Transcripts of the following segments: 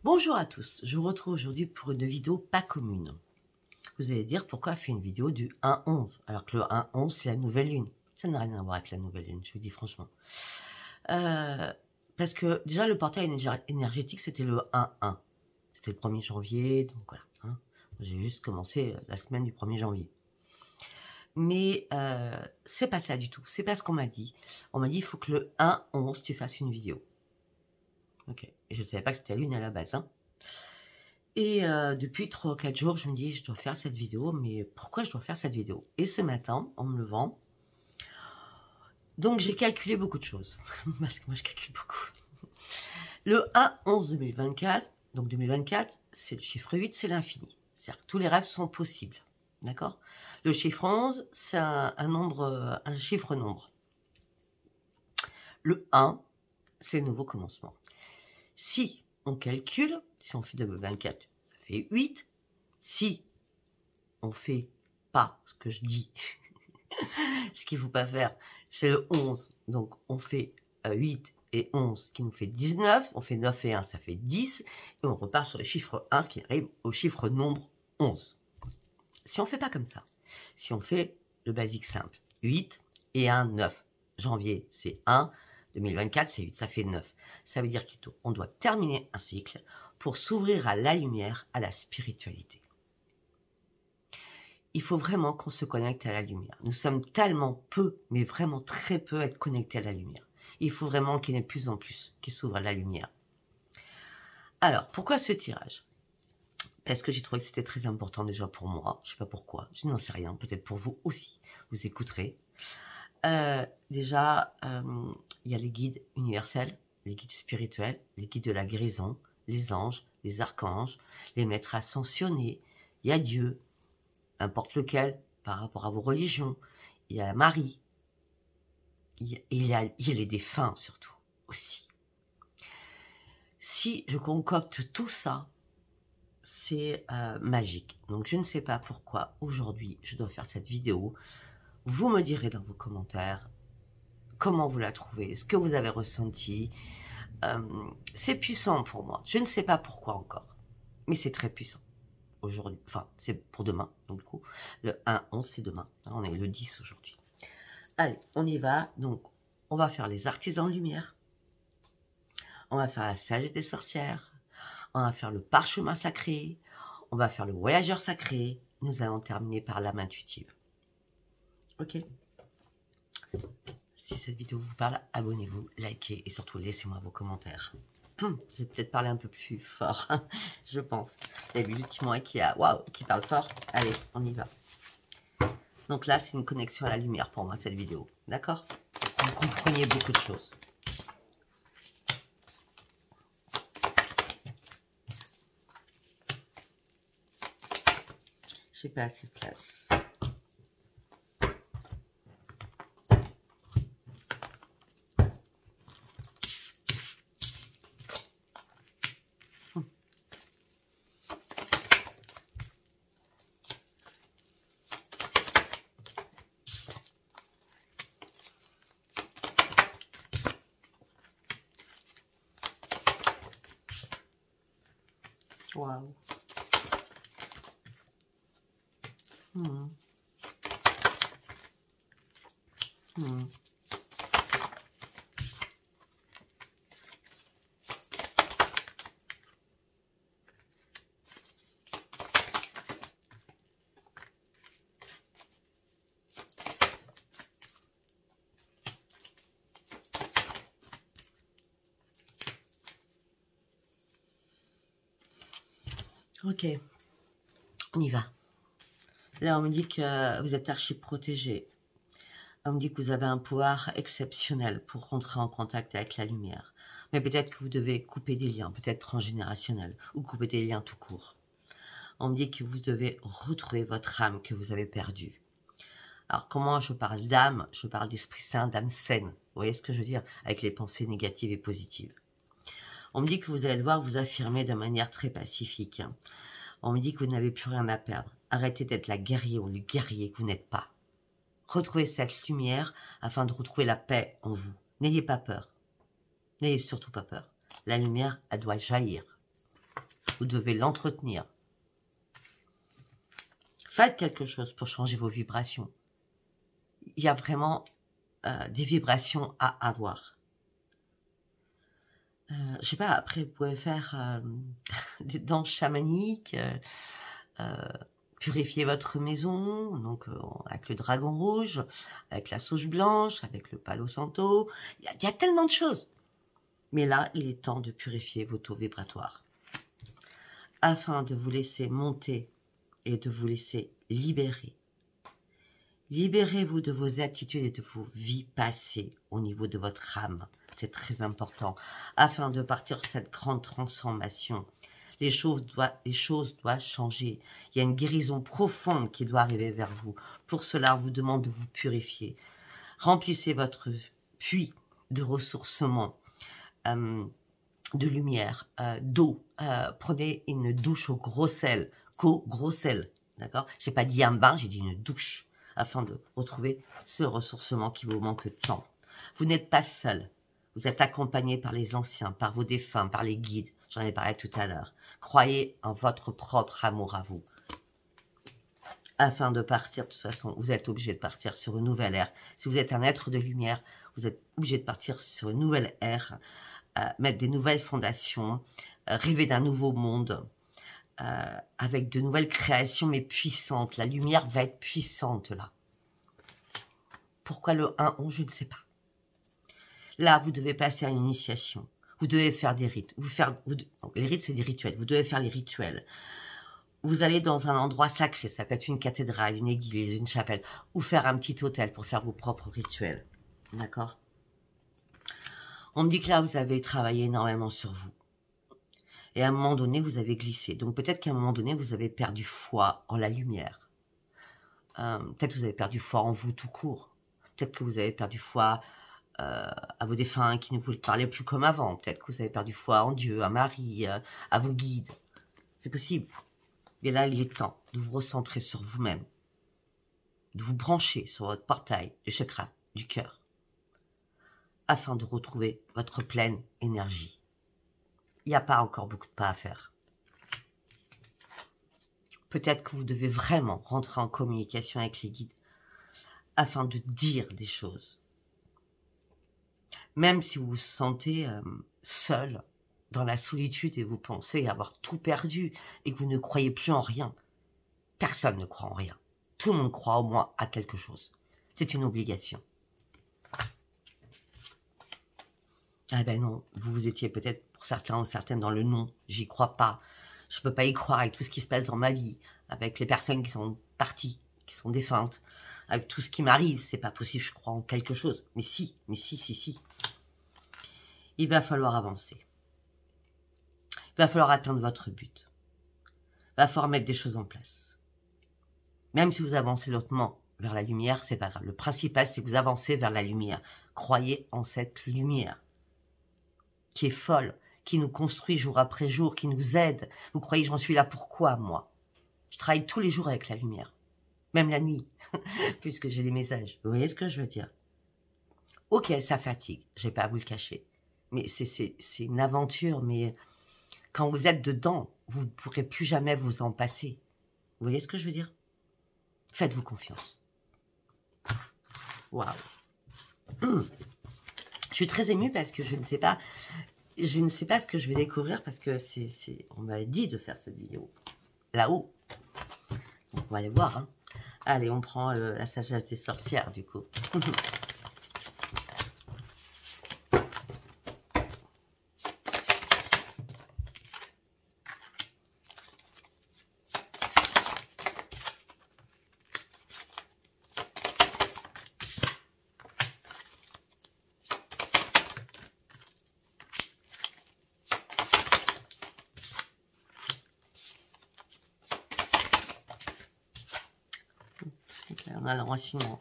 Bonjour à tous, je vous retrouve aujourd'hui pour une vidéo pas commune. Vous allez dire pourquoi faire une vidéo du 1-11 alors que le 1-11 c'est la nouvelle lune. Ça n'a rien à voir avec la nouvelle lune, je vous dis franchement. Parce que déjà le portail énergétique c'était le 1-1. C'était le 1er janvier, donc voilà. Hein. J'ai juste commencé la semaine du 1er janvier. Mais c'est pas ça du tout, c'est pas ce qu'on m'a dit. On m'a dit il faut que le 1-11 tu fasses une vidéo. Ok, et je ne savais pas que c'était la lune à la base. Hein. Et depuis 3 ou 4 jours, je me dis, je dois faire cette vidéo, mais pourquoi je dois faire cette vidéo? Et ce matin, en me levant, donc j'ai calculé beaucoup de choses, parce que moi je calcule beaucoup. Le 1-11-2024, donc 2024, c'est le chiffre 8, c'est l'infini. C'est-à-dire que tous les rêves sont possibles, d'accord? Le chiffre 11, c'est un chiffre nombre. Le 1, c'est le nouveau commencement. Si on calcule, si on fait 2024, ça fait 8. Si on fait pas ce que je dis, ce qu'il ne faut pas faire, c'est le 11. Donc, on fait 8 et 11, qui nous fait 19. On fait 9 et 1, ça fait 10. Et on repart sur le chiffre 1, ce qui arrive au chiffre nombre 11. Si on ne fait pas comme ça, si on fait le basique simple, 8 et 1, 9. Janvier, c'est 1. 2024, c'est 8, ça fait 9. Ça veut dire qu'on doit terminer un cycle pour s'ouvrir à la lumière, à la spiritualité. Il faut vraiment qu'on se connecte à la lumière. Nous sommes tellement peu, mais vraiment très peu à être connectés à la lumière. Il faut vraiment qu'il y en ait de plus en plus qui s'ouvrent à la lumière. Alors, pourquoi ce tirage? Parce que j'ai trouvé que c'était très important déjà pour moi. Je ne sais pas pourquoi, je n'en sais rien. Peut-être pour vous aussi, vous écouterez. Déjà, il y a les guides universels, les guides spirituels, les guides de la guérison, les anges, les archanges, les maîtres ascensionnés. Il y a Dieu, n'importe lequel, par rapport à vos religions. Il y a la Marie. Il y a les défunts, surtout, aussi. Si je concocte tout ça, c'est magique. Donc, je ne sais pas pourquoi, aujourd'hui, je dois faire cette vidéo. Vous me direz dans vos commentaires comment vous la trouvez, ce que vous avez ressenti. C'est puissant pour moi. Je ne sais pas pourquoi encore, mais c'est très puissant. Aujourd'hui, enfin, c'est pour demain, donc du coup, le 1-11, c'est demain. On est le 10 aujourd'hui. Allez, on y va. Donc, on va faire les artisans de lumière. On va faire la sagesse des sorcières. On va faire le parchemin sacré. On va faire le voyageur sacré. Nous allons terminer par l'âme intuitive. Ok? Si cette vidéo vous parle, abonnez-vous, likez et surtout laissez-moi vos commentaires. Je vais peut-être parler un peu plus fort, je pense. Il y a Ultimo qui parle fort. Allez, on y va. Donc là, c'est une connexion à la lumière pour moi, cette vidéo. D'accord? Vous compreniez beaucoup de choses. J'ai pas assez de place. Waouh. Ok, on y va. Là, on me dit que vous êtes archi protégé. On me dit que vous avez un pouvoir exceptionnel pour rentrer en contact avec la lumière. Mais peut-être que vous devez couper des liens, peut-être transgénérationnels, ou couper des liens tout court. On me dit que vous devez retrouver votre âme que vous avez perdue. Alors, comment je parle d'âme? Je parle d'esprit saint, d'âme saine. Vous voyez ce que je veux dire? Avec les pensées négatives et positives. On me dit que vous allez devoir vous affirmer de manière très pacifique. On me dit que vous n'avez plus rien à perdre. Arrêtez d'être la guerrier ou le guerrier que vous n'êtes pas. Retrouvez cette lumière afin de retrouver la paix en vous. N'ayez pas peur. N'ayez surtout pas peur. La lumière, elle doit jaillir. vous devez l'entretenir. Faites quelque chose pour changer vos vibrations. Il y a vraiment des vibrations à avoir. Je sais pas, après vous pouvez faire des danses chamaniques, purifier votre maison, donc avec le dragon rouge, avec la sauge blanche, avec le palo santo. Il y a tellement de choses. Mais là, il est temps de purifier vos taux vibratoires afin de vous laisser monter et de vous laisser libérer. Libérez-vous de vos attitudes et de vos vies passées au niveau de votre âme. C'est très important afin de partir sur cette grande transformation. Les choses doivent changer. Il y a une guérison profonde qui doit arriver vers vous. Pour cela, on vous demande de vous purifier. Remplissez votre puits de ressourcement, de lumière, d'eau. Prenez une douche au gros sel. Gros sel, d'accord? J'ai pas dit un bain, j'ai dit une douche, afin de retrouver ce ressourcement qui vous manque tant. Vous n'êtes pas seul. Vous êtes accompagné par les anciens, par vos défunts, par les guides. J'en ai parlé tout à l'heure. Croyez en votre propre amour à vous. Afin de partir, de toute façon, vous êtes obligé de partir sur une nouvelle ère. Si vous êtes un être de lumière, vous êtes obligé de partir sur une nouvelle ère, mettre des nouvelles fondations, rêver d'un nouveau monde, avec de nouvelles créations, mais puissantes. La lumière va être puissante, là. Pourquoi le 1-11, je ne sais pas. Là, vous devez passer à une initiation. Vous devez faire des rites. Les rites, c'est des rituels. Vous devez faire les rituels. Vous allez dans un endroit sacré. Ça peut être une cathédrale, une église, une chapelle. Ou faire un petit hôtel pour faire vos propres rituels. D'accord? On me dit que là, vous avez travaillé énormément sur vous. Et à un moment donné, vous avez glissé. Donc peut-être qu'à un moment donné, vous avez perdu foi en la lumière. Peut-être que vous avez perdu foi en vous tout court. Peut-être que vous avez perdu foi à vos défunts qui ne vous parlaient plus comme avant. Peut-être que vous avez perdu foi en Dieu, à Marie, à vos guides. C'est possible. Mais là, il est temps de vous recentrer sur vous-même. De vous brancher sur votre portail, le chakra du cœur. Afin de retrouver votre pleine énergie. Il n'y a pas encore beaucoup de pas à faire. Peut-être que vous devez vraiment rentrer en communication avec les guides afin de dire des choses. Même si vous vous sentez seul, dans la solitude et vous pensez avoir tout perdu et que vous ne croyez plus en rien. Personne ne croit en rien. Tout le monde croit au moins à quelque chose. C'est une obligation. Ah ben non, vous étiez peut-être pour certains ou certaines dans le non. J'y crois pas. Je peux pas y croire avec tout ce qui se passe dans ma vie, avec les personnes qui sont parties, qui sont défuntes, avec tout ce qui m'arrive. C'est pas possible, je crois en quelque chose. Mais si. Il va falloir avancer. Il va falloir atteindre votre but. Il va falloir mettre des choses en place. Même si vous avancez lentement vers la lumière, c'est pas grave. Le principal, c'est que vous avancez vers la lumière. Croyez en cette lumière qui est folle, qui nous construit jour après jour, qui nous aide. Vous croyez que j'en suis là pourquoi, moi? Je travaille tous les jours avec la lumière. Même la nuit, puisque j'ai des messages. Vous voyez ce que je veux dire? Ok, ça fatigue, je vais pas vous le cacher. Mais c'est une aventure, mais quand vous êtes dedans, vous ne pourrez plus jamais vous en passer. Vous voyez ce que je veux dire? Faites-vous confiance. Waouh. Je suis très émue parce que je ne sais pas ce que je vais découvrir parce que on m'avait dit de faire cette vidéo là-haut. Donc on va aller voir. Hein. Allez, on prend la sagesse des sorcières du coup. On a le renseignement.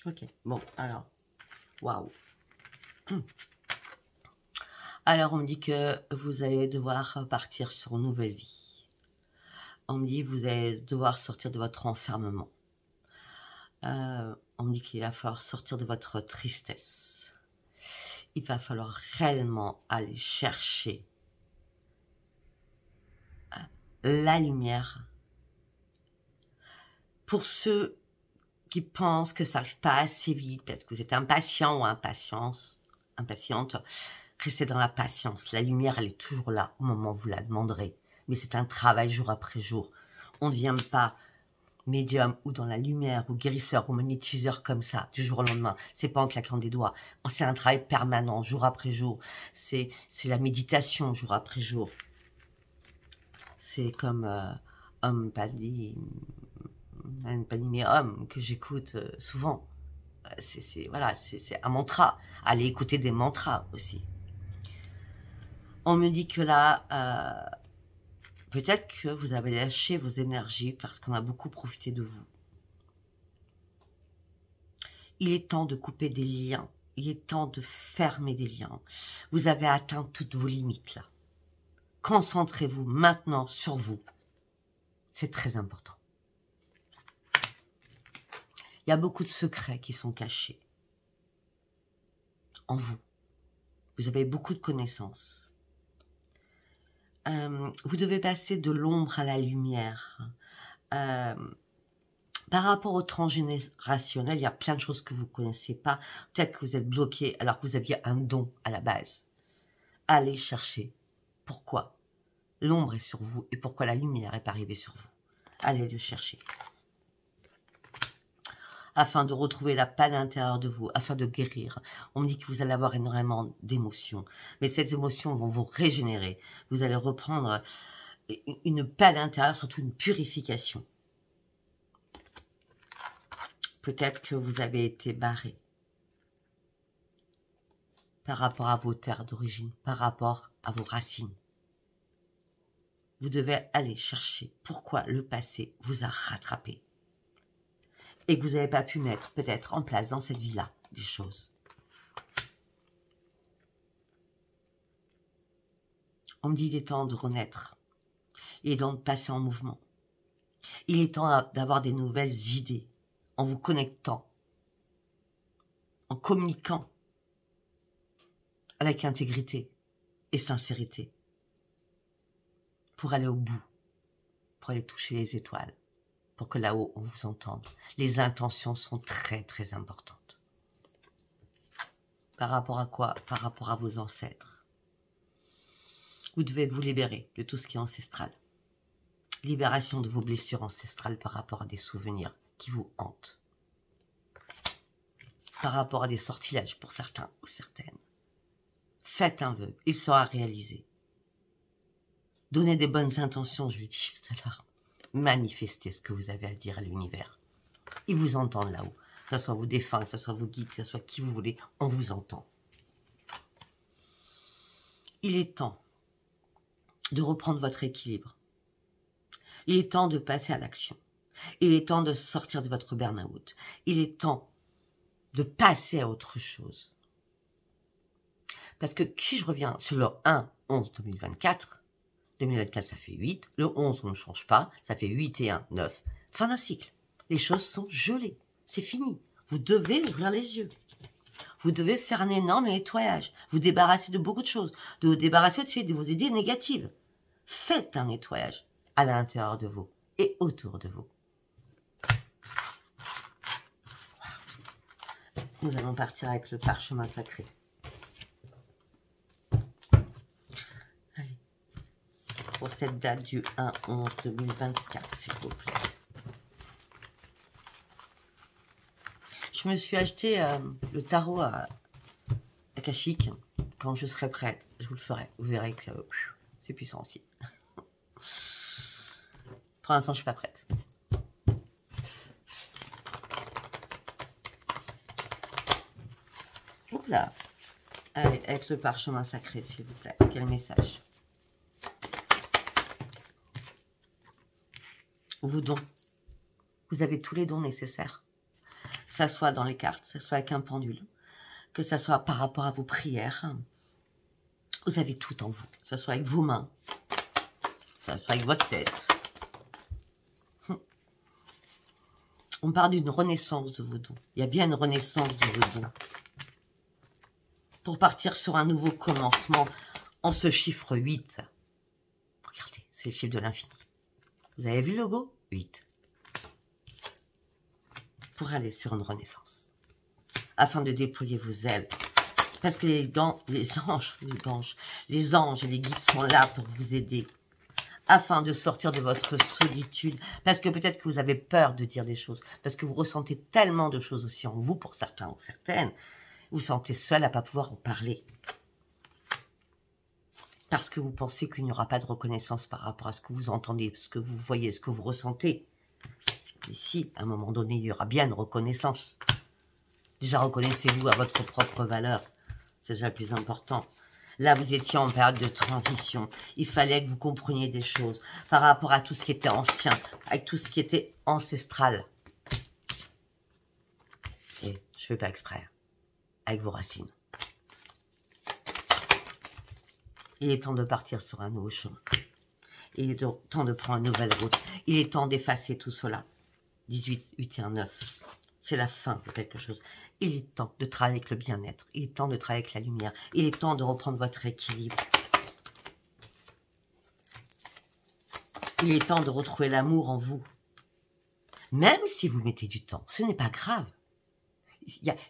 Ok, bon, alors, waouh. Alors, on me dit que vous allez devoir partir sur une nouvelle vie. On me dit que vous allez devoir sortir de votre enfermement. On me dit qu'il va falloir sortir de votre tristesse. Il va falloir réellement aller chercher la lumière. Pour ceux qui pensent que ça n'arrive pas assez vite, peut-être que vous êtes impatient ou impatiente, restez dans la patience. La lumière, elle est toujours là au moment où vous la demanderez. Mais c'est un travail jour après jour. On ne devient pas médium ou dans la lumière ou guérisseur ou magnétiseur comme ça du jour au lendemain. C'est pas en claquant des doigts. C'est un travail permanent jour après jour. C'est la méditation jour après jour. C'est comme homme pali mais homme que j'écoute souvent. Voilà, c'est un mantra. Allez écouter des mantras aussi. On me dit que là, peut-être que vous avez lâché vos énergies parce qu'on a beaucoup profité de vous. Il est temps de couper des liens. Il est temps de fermer des liens. Vous avez atteint toutes vos limites là. Concentrez-vous maintenant sur vous. C'est très important. Il y a beaucoup de secrets qui sont cachés en vous. Vous avez beaucoup de connaissances. Vous devez passer de l'ombre à la lumière. Par rapport au transgénérationnel, il y a plein de choses que vous ne connaissez pas. Peut-être que vous êtes bloqué alors que vous aviez un don à la base. Allez chercher. Pourquoi l'ombre est sur vous et pourquoi la lumière n'est pas arrivée sur vous. Allez le chercher. Afin de retrouver la paix à l'intérieur de vous, afin de guérir. On me dit que vous allez avoir énormément d'émotions. Mais ces émotions vont vous régénérer. Vous allez reprendre une paix à l'intérieur, surtout une purification. Peut-être que vous avez été barré par rapport à vos terres d'origine, par rapport à vos racines. Vous devez aller chercher pourquoi le passé vous a rattrapé. Et que vous n'avez pas pu mettre peut-être en place dans cette vie-là des choses. On me dit qu'il est temps de renaître. Il est temps de passer en mouvement. Il est temps d'avoir des nouvelles idées en vous connectant, en communiquant avec intégrité et sincérité pour aller au bout, pour aller toucher les étoiles. Pour que là-haut, on vous entende. Les intentions sont très, très importantes. Par rapport à quoi? Par rapport à vos ancêtres. Vous devez vous libérer de tout ce qui est ancestral. Libération de vos blessures ancestrales par rapport à des souvenirs qui vous hantent. Par rapport à des sortilèges pour certains ou certaines. Faites un vœu, il sera réalisé. Donnez des bonnes intentions, je lui dis tout à l'heure. Manifestez ce que vous avez à dire à l'univers. Ils vous entendent là-haut. Que ce soit vos défunts, que ce soit vos guides, que ce soit qui vous voulez, on vous entend. Il est temps de reprendre votre équilibre. Il est temps de passer à l'action. Il est temps de sortir de votre burn-out. Il est temps de passer à autre chose. Parce que si je reviens sur le 1-11-2024, 2024, ça fait 8. Le 11, on ne change pas. Ça fait 8 et 1, 9. Fin d'un cycle. Les choses sont gelées. C'est fini. Vous devez ouvrir les yeux. Vous devez faire un énorme nettoyage. Vous débarrasser de beaucoup de choses. De vous débarrasser aussi de vos idées négatives. Faites un nettoyage à l'intérieur de vous et autour de vous. Nous allons partir avec le parchemin sacré. Pour cette date du 1-11-2024, s'il vous plaît. Je me suis acheté le tarot akashique. Quand je serai prête, je vous le ferai. Vous verrez que c'est puissant aussi. Pour l'instant, je ne suis pas prête. Oups là. Allez, avec le parchemin sacré, s'il vous plaît. Quel message? Vos dons. Vous avez tous les dons nécessaires. Que ça soit dans les cartes, que ça soit avec un pendule, que ça soit par rapport à vos prières. Vous avez tout en vous, que ce soit avec vos mains, que ce soit avec votre tête. On parle d'une renaissance de vos dons. Il y a bien une renaissance de vos dons. Pour partir sur un nouveau commencement en ce chiffre 8. Regardez, c'est le chiffre de l'infini. Vous avez vu le logo? 8. Pour aller sur une renaissance. Afin de déployer vos ailes. Parce que les anges et les guides sont là pour vous aider. Afin de sortir de votre solitude. Parce que peut-être que vous avez peur de dire des choses. Parce que vous ressentez tellement de choses aussi en vous, pour certains ou certaines. Vous vous sentez seul à ne pas pouvoir en parler. Parce que vous pensez qu'il n'y aura pas de reconnaissance par rapport à ce que vous entendez, ce que vous voyez, ce que vous ressentez. Mais si, à un moment donné, il y aura bien une reconnaissance. Déjà, reconnaissez-vous à votre propre valeur. C'est déjà le plus important. Là, vous étiez en période de transition. Il fallait que vous compreniez des choses par rapport à tout ce qui était ancien, avec tout ce qui était ancestral. Et je ne fais pas exprès. Avec vos racines. Il est temps de partir sur un nouveau chemin. Il est temps de prendre une nouvelle route. Il est temps d'effacer tout cela. 18, 8 et 1, 9. C'est la fin de quelque chose. Il est temps de travailler avec le bien-être. Il est temps de travailler avec la lumière. Il est temps de reprendre votre équilibre. Il est temps de retrouver l'amour en vous. Même si vous mettez du temps, ce n'est pas grave.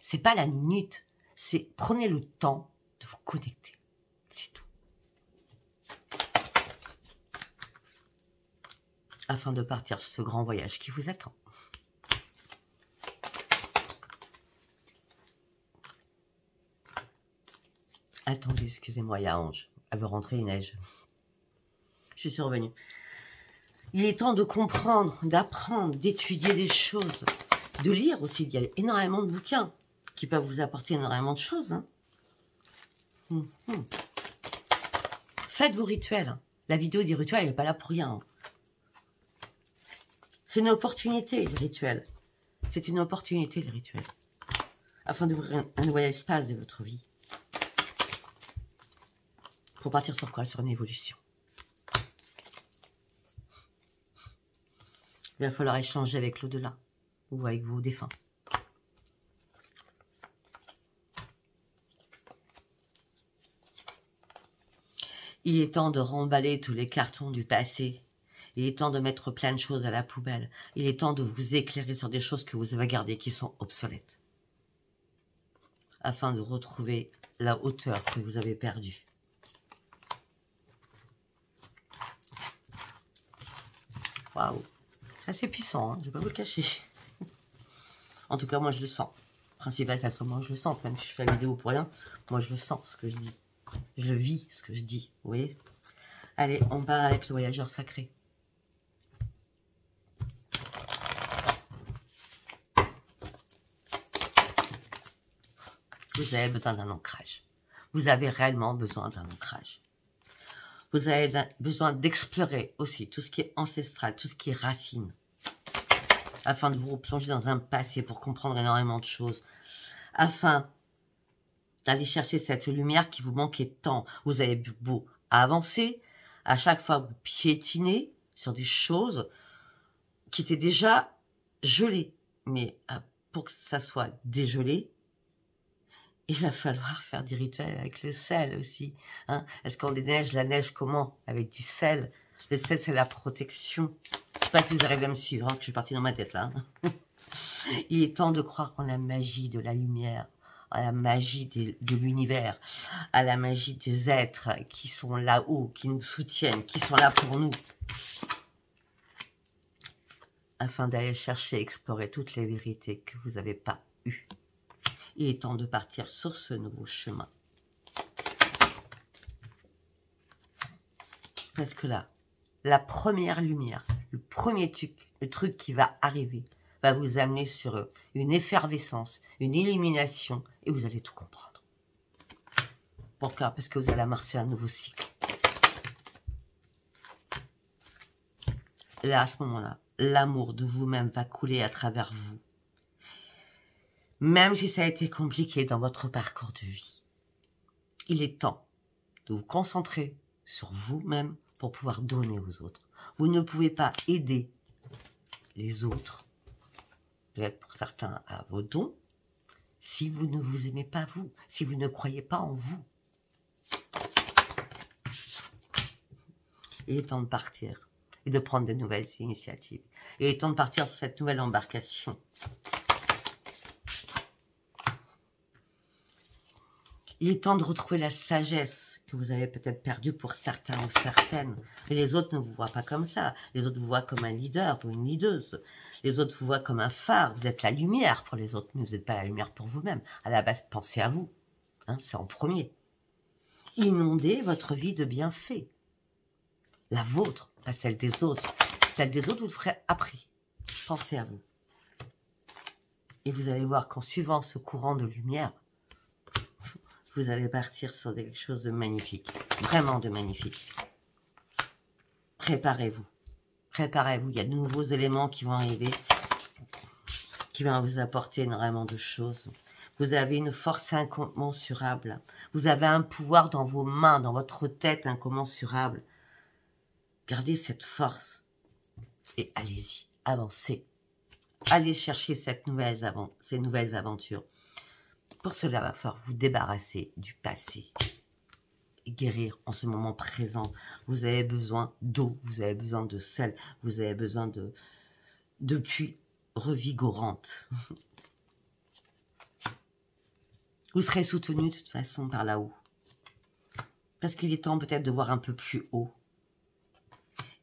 C'est pas la minute. C'est prenez le temps de vous connecter. C'est tout. Afin de partir sur ce grand voyage qui vous attend. Attendez, excusez-moi, il y a Ange. Elle veut rentrer, il neige. Je suis revenue. Il est temps de comprendre, d'apprendre, d'étudier des choses, de lire aussi. Il y a énormément de bouquins qui peuvent vous apporter énormément de choses. Hein. Faites vos rituels. La vidéo des rituels, elle n'est pas là pour rien. C'est une opportunité, les rituels. C'est une opportunité, les rituels. Afin d'ouvrir un nouvel espace de votre vie. Pour partir sur quoi? Sur une évolution. Il va falloir échanger avec l'au-delà. Ou avec vos défunts. Il est temps de remballer tous les cartons du passé. Il est temps de mettre plein de choses à la poubelle. Il est temps de vous éclairer sur des choses que vous avez gardées qui sont obsolètes. Afin de retrouver la hauteur que vous avez perdue. Waouh, c'est assez puissant, hein, je ne vais pas vous le cacher. En tout cas, moi je le sens. Le principal, c'est moi je le sens. Même si je fais la vidéo pour rien, moi je le sens ce que je dis. Je le vis ce que je dis, vous voyez. Allez, on part avec le voyageur sacré. Vous avez besoin d'un ancrage. Vous avez réellement besoin d'un ancrage. Vous avez besoin d'explorer aussi tout ce qui est ancestral, tout ce qui est racine. Afin de vous replonger dans un passé pour comprendre énormément de choses. Afin d'aller chercher cette lumière qui vous manquait tant. Vous avez beau avancer, à chaque fois vous piétinez sur des choses qui étaient déjà gelées. Mais pour que ça soit dégelé, il va falloir faire des rituels avec le sel aussi. Hein. Est-ce qu'on déneige la neige comment? Avec du sel. Le sel, c'est la protection. Je ne sais pas si vous arrivez à me suivre, hein, parce que je suis partie dans ma tête là. Il est temps de croire en la magie de la lumière, à la magie de l'univers, à la magie des êtres qui sont là-haut, qui nous soutiennent, qui sont là pour nous. Afin d'aller chercher, explorer toutes les vérités que vous n'avez pas eues. Il est temps de partir sur ce nouveau chemin. Parce que là, la première lumière, le premier truc qui va arriver, va vous amener sur une effervescence, une illumination, et vous allez tout comprendre. Pourquoi? Parce que vous allez amorcer un nouveau cycle. Là, à ce moment-là, l'amour de vous-même va couler à travers vous. Même si ça a été compliqué dans votre parcours de vie, il est temps de vous concentrer sur vous-même pour pouvoir donner aux autres. Vous ne pouvez pas aider les autres, peut-être pour certains à vos dons, si vous ne vous aimez pas vous, si vous ne croyez pas en vous. Il est temps de partir et de prendre de nouvelles initiatives. Il est temps de partir sur cette nouvelle embarcation. Il est temps de retrouver la sagesse que vous avez peut-être perdue pour certains ou certaines. Mais les autres ne vous voient pas comme ça. Les autres vous voient comme un leader ou une leaduse. Les autres vous voient comme un phare. Vous êtes la lumière pour les autres, mais vous n'êtes pas la lumière pour vous-même. À la base, pensez à vous. Hein, c'est en premier. Inondez votre vie de bienfaits. La vôtre, pas celle des autres. Celle des autres, vous le ferez après. Pensez à vous. Et vous allez voir qu'en suivant ce courant de lumière, vous allez partir sur quelque chose de magnifique. Vraiment de magnifique. Préparez-vous. Préparez-vous. Il y a de nouveaux éléments qui vont arriver, qui vont vous apporter énormément de choses. Vous avez une force incommensurable. Vous avez un pouvoir dans vos mains, dans votre tête incommensurable. Gardez cette force et allez-y, avancez. Allez chercher ces nouvelles aventures. Pour cela, il va falloir vous débarrasser du passé et guérir en ce moment présent. Vous avez besoin d'eau, vous avez besoin de sel, vous avez besoin de pluie revigorante. Vous serez soutenu de toute façon par là-haut. Parce qu'il est temps peut-être de voir un peu plus haut.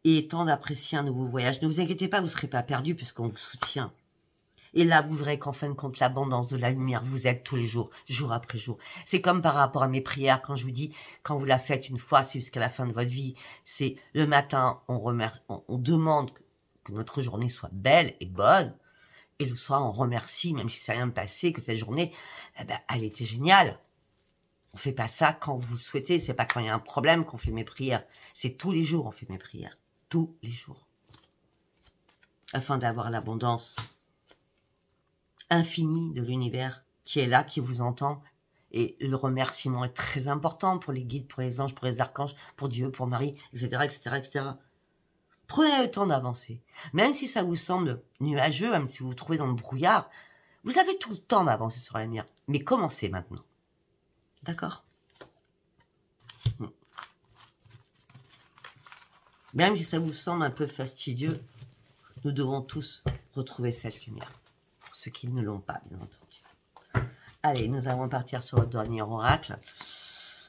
Et il est temps d'apprécier un nouveau voyage. Ne vous inquiétez pas, vous ne serez pas perdu puisqu'on vous soutient. Et là, vous verrez qu'en fin de compte, l'abondance de la lumière vous aide tous les jours, jour après jour. C'est comme par rapport à mes prières, quand je vous dis, quand vous la faites une fois, c'est jusqu'à la fin de votre vie. C'est le matin, on demande que notre journée soit belle et bonne. Et le soir, on remercie, même si ça n'a rien passé, que cette journée, eh ben, elle était géniale. On fait pas ça quand vous le souhaitez. C'est pas quand il y a un problème qu'on fait mes prières. C'est tous les jours on fait mes prières. Tous les jours. Afin d'avoir l'abondance infinie de l'univers qui est là, qui vous entend. Et le remerciement est très important pour les guides, pour les anges, pour les archanges, pour Dieu, pour Marie, etc., etc., etc. Prenez le temps d'avancer. Même si ça vous semble nuageux, même si vous vous trouvez dans le brouillard, vous avez tout le temps d'avancer sur la lumière. Mais commencez maintenant. D'accord? Même si ça vous semble un peu fastidieux, nous devons tous retrouver cette lumière. Pour ceux qui ne l'ont pas, bien entendu. Allez, nous allons partir sur le dernier oracle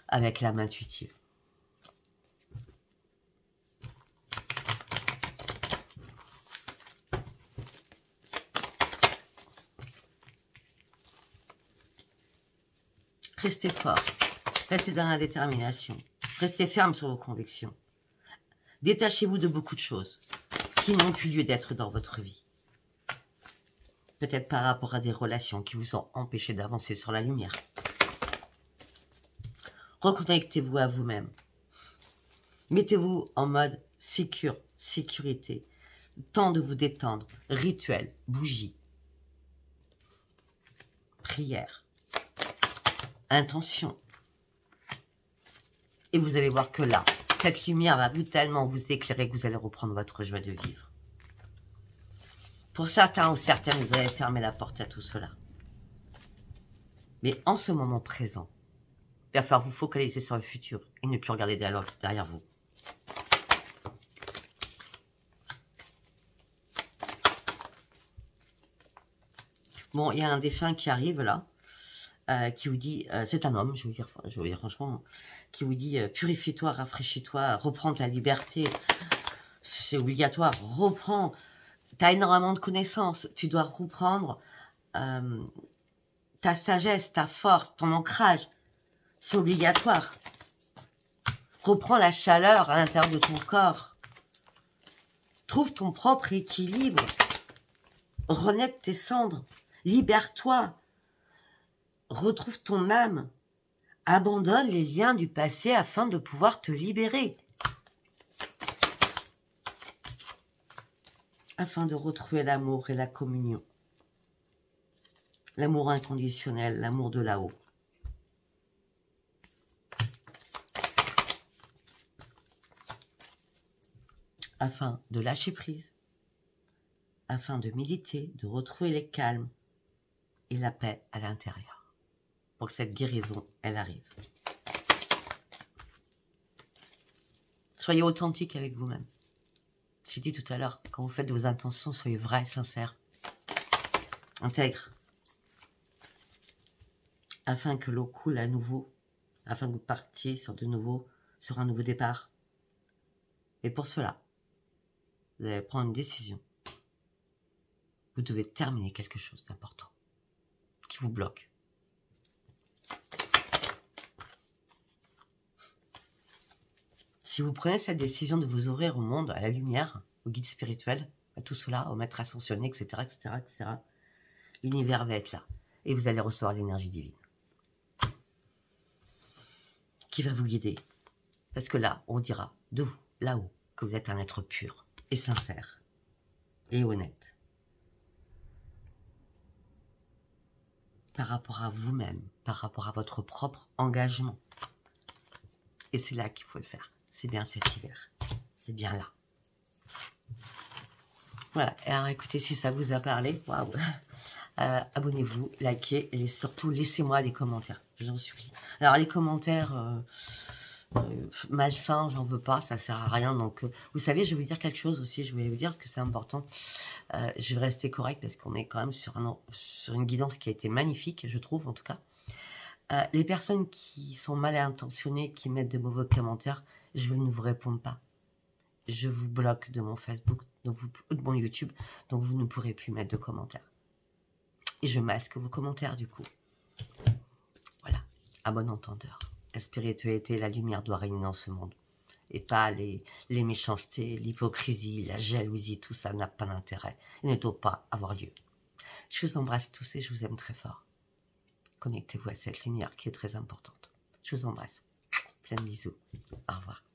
avec l'âme intuitive. Restez fort, restez dans la détermination, restez ferme sur vos convictions. Détachez-vous de beaucoup de choses qui n'ont plus lieu d'être dans votre vie. Peut-être par rapport à des relations qui vous ont empêché d'avancer sur la lumière. Reconnectez-vous à vous-même. Mettez-vous en mode sécurité. Temps de vous détendre. Rituel, bougie, prière, intention. Et vous allez voir que là, cette lumière va tellement vous éclairer que vous allez reprendre votre joie de vivre. Pour certains ou certaines, vous allez fermer la porte à tout cela. Mais en ce moment présent, il va falloir vous focaliser sur le futur et ne plus regarder derrière vous. Bon, il y a un défunt qui arrive là, qui vous dit, c'est un homme, je vais vous dire franchement, qui vous dit, purifie-toi, rafraîchis-toi, reprends ta liberté, c'est obligatoire, reprends, tu as énormément de connaissances, tu dois reprendre ta sagesse, ta force, ton ancrage, c'est obligatoire. Reprends la chaleur à l'intérieur de ton corps, trouve ton propre équilibre, renaît tes cendres, libère-toi, retrouve ton âme, abandonne les liens du passé afin de pouvoir te libérer. Afin de retrouver l'amour et la communion. L'amour inconditionnel, l'amour de là-haut. afin de lâcher prise, afin de méditer, de retrouver le calme et la paix à l'intérieur, pour que cette guérison, elle arrive. Soyez authentique avec vous-même. J'ai dit tout à l'heure, quand vous faites vos intentions, soyez vrai, sincère, intègre, afin que l'eau coule à nouveau, afin que vous partiez sur un nouveau départ. Et pour cela, vous allez prendre une décision. Vous devez terminer quelque chose d'important qui vous bloque. Si vous prenez cette décision de vous ouvrir au monde, à la lumière, au guide spirituel, à tout cela, au maître ascensionné, etc., etc., etc., l'univers va être là. Et vous allez recevoir l'énergie divine qui va vous guider. Parce que là, on dira de vous, là-haut, que vous êtes un être pur et sincère et honnête. Par rapport à vous-même, par rapport à votre propre engagement. Et c'est là qu'il faut le faire. C'est bien cet hiver. C'est bien là. Voilà. Et alors, écoutez, si ça vous a parlé, waouh, abonnez-vous, likez et surtout laissez-moi des commentaires. Je vous en supplie. Alors, les commentaires malsains, j'en veux pas, ça sert à rien. Donc, vous savez, je vais vous dire quelque chose aussi. Je voulais vous dire parce que c'est important. Je vais rester correct parce qu'on est quand même sur une guidance qui a été magnifique, je trouve, en tout cas. Les personnes qui sont mal intentionnées, qui mettent de mauvais commentaires, je ne vous réponds pas. Je vous bloque de mon Facebook, donc de mon YouTube, donc vous ne pourrez plus mettre de commentaires. Et je masque vos commentaires du coup. Voilà, à bon entendeur. La spiritualité, la lumière doit régner dans ce monde. Et pas les méchancetés, l'hypocrisie, la jalousie, tout ça n'a pas d'intérêt. Il ne doit pas avoir lieu. Je vous embrasse tous et je vous aime très fort. Connectez-vous à cette lumière qui est très importante. Je vous embrasse. Plein de bisous. Au revoir.